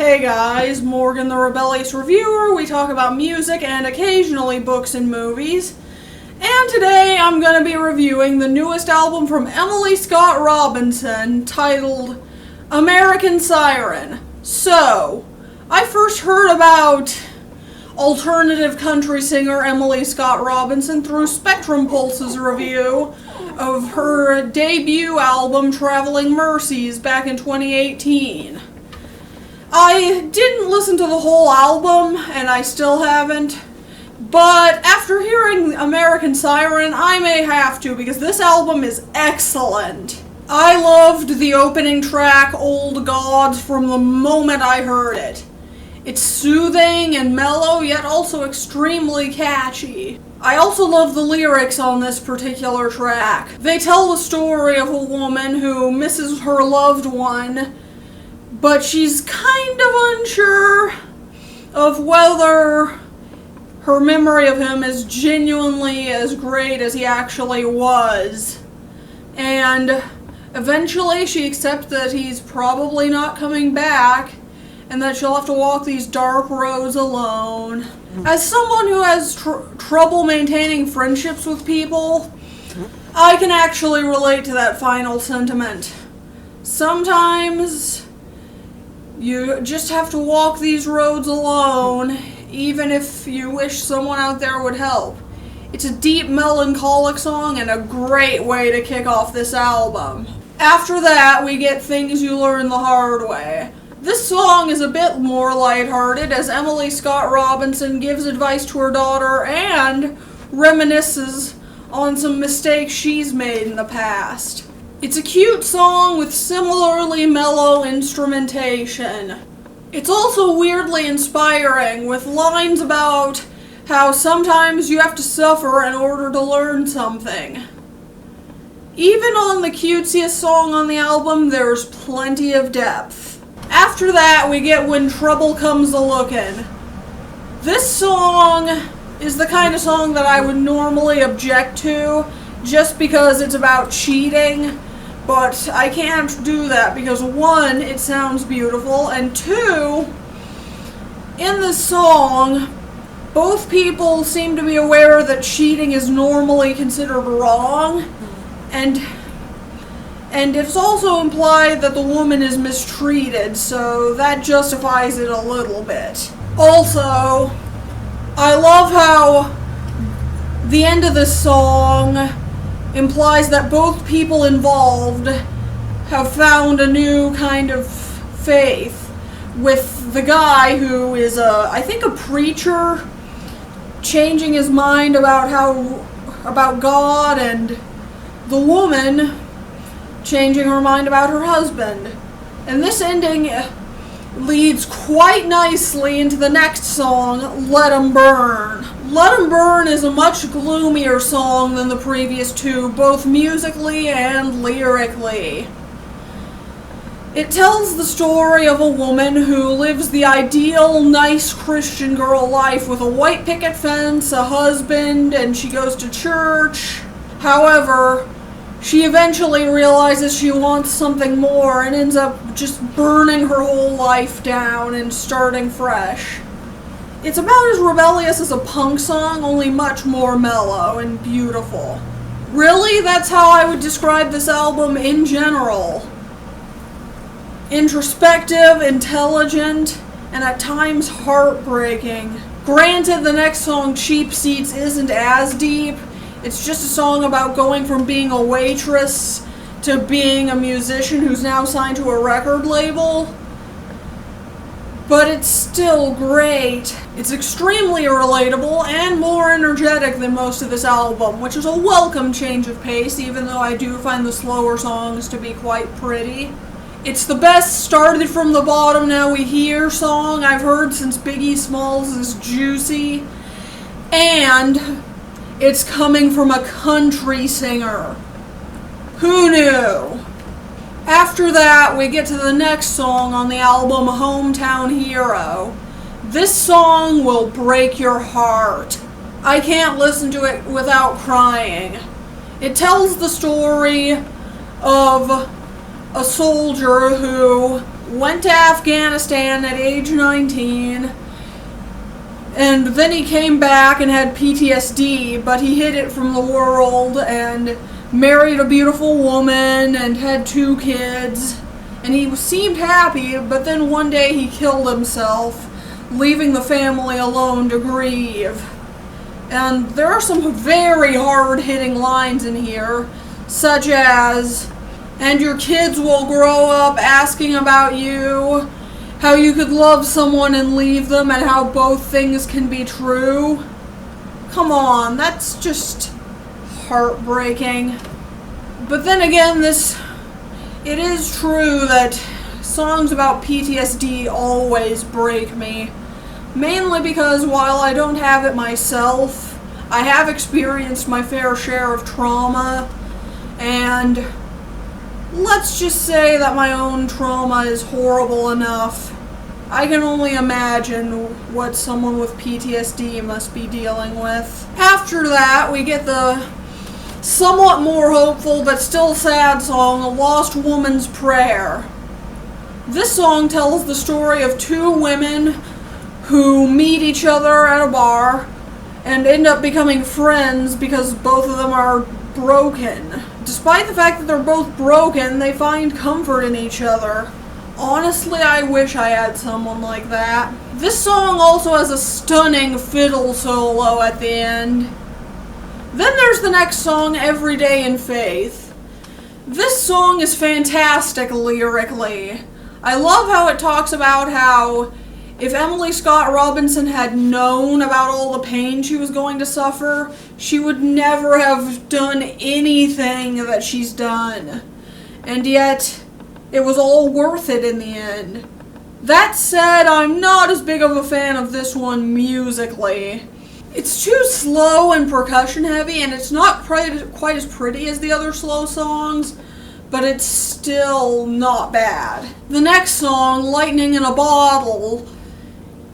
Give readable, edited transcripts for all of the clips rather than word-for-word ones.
Hey guys, Morgan the Rebellious Reviewer. We talk about music and occasionally books and movies. And today I'm going to be reviewing the newest album from Emily Scott Robinson titled American Siren. So, I first heard about alternative country singer Emily Scott Robinson through Spectrum Pulse's review of her debut album Traveling Mercies back in 2018. I didn't listen to the whole album, and I still haven't, but after hearing American Siren, I may have to, because this album is excellent. I loved the opening track, Old Gods, from the moment I heard it. It's soothing and mellow, yet also extremely catchy. I also love the lyrics on this particular track. They tell the story of a woman who misses her loved one, but she's kind of unsure of whether her memory of him is genuinely as great as he actually was. And eventually she accepts that he's probably not coming back and that she'll have to walk these dark roads alone. As someone who has trouble maintaining friendships with people, I can actually relate to that final sentiment. Sometimes you just have to walk these roads alone, even if you wish someone out there would help. It's a deep, melancholic song and a great way to kick off this album. After that, we get Things You Learn the Hard Way. This song is a bit more lighthearted as Emily Scott Robinson gives advice to her daughter and reminisces on some mistakes she's made in the past. It's a cute song with similarly mellow instrumentation. It's also weirdly inspiring, with lines about how sometimes you have to suffer in order to learn something. Even on the cutesiest song on the album, there's plenty of depth. After that, we get When Trouble Comes A-Lookin'. This song is the kind of song that I would normally object to, just because it's about cheating. But I can't do that because, one, it sounds beautiful, and two, in this song, both people seem to be aware that cheating is normally considered wrong, and it's also implied that the woman is mistreated, so that justifies it a little bit. Also, I love how the end of this song implies that both people involved have found a new kind of faith, with the guy who is I think a preacher changing his mind about God, and the woman changing her mind about her husband. And this ending leads quite nicely into the next song, Let 'Em Burn. Let 'Em Burn is a much gloomier song than the previous two, both musically and lyrically. It tells the story of a woman who lives the ideal, nice Christian girl life with a white picket fence, a husband, and she goes to church. However, she eventually realizes she wants something more and ends up just burning her whole life down and starting fresh. It's about as rebellious as a punk song, only much more mellow and beautiful. Really, that's how I would describe this album in general. Introspective, intelligent, and at times heartbreaking. Granted, the next song, Cheap Seats, isn't as deep. It's just a song about going from being a waitress to being a musician who's now signed to a record label. But it's still great. It's extremely relatable and more energetic than most of this album, which is a welcome change of pace, even though I do find the slower songs to be quite pretty. It's the best Started From the Bottom Now We Hear song I've heard since Biggie Smalls' Juicy, and it's coming from a country singer. Who knew? After that, we get to the next song on the album, Hometown Hero. This song will break your heart. I can't listen to it without crying. It tells the story of a soldier who went to Afghanistan at age 19, and then he came back and had PTSD, but he hid it from the world and married a beautiful woman and had 2 kids, and he seemed happy, but then one day he killed himself, leaving the family alone to grieve. And there are some very hard-hitting lines in here, such as, "And your kids will grow up asking about you, how you could love someone and leave them, and how both things can be true." Come on, that's just heartbreaking. But then again, it is true that songs about PTSD always break me. Mainly because while I don't have it myself, I have experienced my fair share of trauma, and let's just say that my own trauma is horrible enough. I can only imagine what someone with PTSD must be dealing with. After that, we get the somewhat more hopeful but still sad song, "A Lost Woman's Prayer." This song tells the story of 2 women who meet each other at a bar and end up becoming friends because both of them are broken. Despite the fact that they're both broken, they find comfort in each other. Honestly, I wish I had someone like that. This song also has a stunning fiddle solo at the end. Then there's the next song, "Every Day in Faith." This song is fantastic lyrically. I love how it talks about how if Emily Scott Robinson had known about all the pain she was going to suffer, she would never have done anything that she's done. And yet, it was all worth it in the end. That said, I'm not as big of a fan of this one musically. It's too slow and percussion heavy, and it's not quite as pretty as the other slow songs, but it's still not bad. The next song, "Lightning in a Bottle,"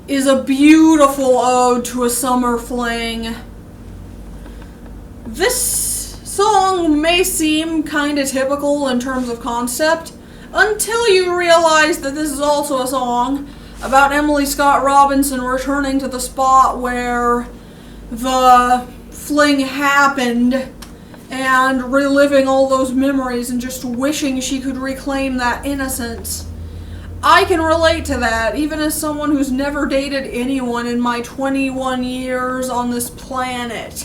is a beautiful ode to a summer fling. This song may seem kind of typical in terms of concept, until you realize that this is also a song about Emily Scott Robinson returning to the spot where the fling happened and reliving all those memories and just wishing she could reclaim that innocence. I can relate to that, even as someone who's never dated anyone in my 21 years on this planet.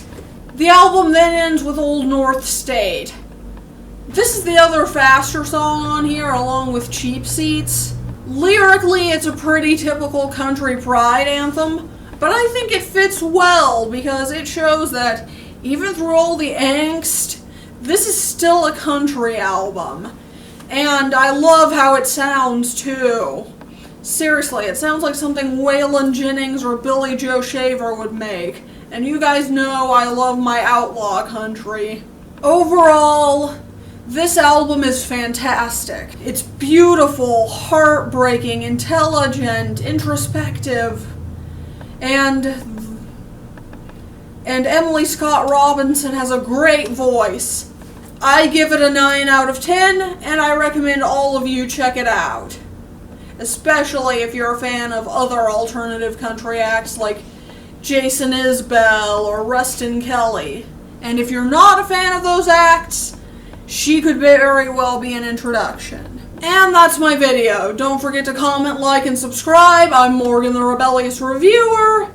The album then ends with Old North State. This is the other faster song on here, along with Cheap Seats. Lyrically, it's a pretty typical country pride anthem, but I think it fits well because it shows that even through all the angst, this is still a country album. And I love how it sounds, too. Seriously, it sounds like something Waylon Jennings or Billy Joe Shaver would make. And you guys know I love my outlaw country. Overall, this album is fantastic. It's beautiful, heartbreaking, intelligent, introspective, and Emily Scott Robinson has a great voice. I give it a 9 out of 10, and I recommend all of you check it out. Especially if you're a fan of other alternative country acts like Jason Isbell or Rustin Kelly. And if you're not a fan of those acts, she could very well be an introduction. And that's my video. Don't forget to comment, like, and subscribe. I'm Morgan the Rebellious Reviewer,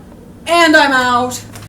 and I'm out.